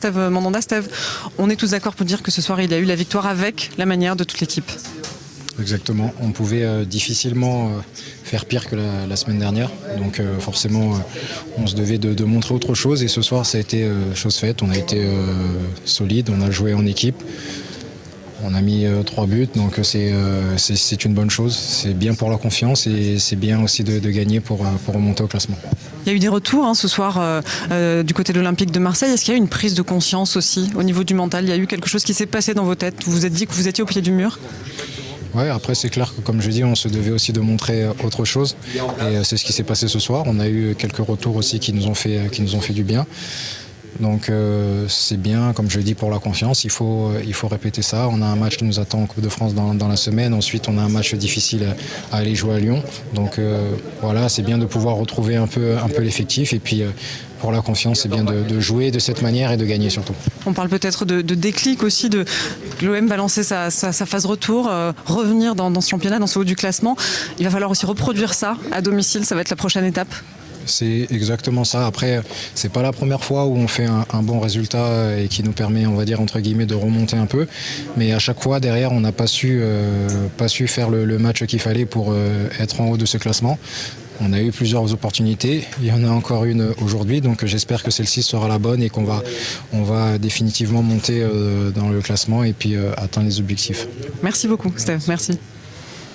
Steve Mandanda. Steve, on est tous d'accord pour dire que ce soir, il a eu la victoire avec la manière de toute l'équipe. Exactement, on pouvait difficilement faire pire que la semaine dernière, donc forcément on se devait de montrer autre chose et ce soir ça a été chose faite, on a été solide, on a joué en équipe, on a mis 3 buts, donc c'est une bonne chose, c'est bien pour la confiance et c'est bien aussi de gagner pour remonter au classement. Il y a eu des retours ce soir du côté de l'Olympique de Marseille, est-ce qu'il y a eu une prise de conscience aussi au niveau du mental, il y a eu quelque chose qui s'est passé dans vos têtes, vous vous êtes dit que vous étiez au pied du mur ? Ouais, après c'est clair que comme je dis, on se devait aussi de montrer autre chose et c'est ce qui s'est passé ce soir. On a eu quelques retours aussi qui nous ont fait du bien. Donc c'est bien, comme je dis, pour la confiance, il faut répéter ça. On a un match qui nous attend en Coupe de France dans la semaine. Ensuite, on a un match difficile à aller jouer à Lyon. Donc voilà, c'est bien de pouvoir retrouver un peu l'effectif. Et puis pour la confiance, c'est bien de jouer de cette manière et de gagner surtout. On parle peut-être de déclic aussi, l'OM va lancer sa phase retour, revenir dans ce championnat, dans ce haut du classement. Il va falloir aussi reproduire ça à domicile, ça va être la prochaine étape. C'est exactement ça. Après, c'est pas la première fois où on fait un bon résultat et qui nous permet, on va dire entre guillemets, de remonter un peu. Mais à chaque fois, derrière, on n'a pas su faire le match qu'il fallait pour être en haut de ce classement. On a eu plusieurs opportunités, il y en a encore une aujourd'hui, donc j'espère que celle-ci sera la bonne et qu'on va définitivement monter dans le classement et puis atteindre les objectifs. Merci beaucoup, Steve. Merci.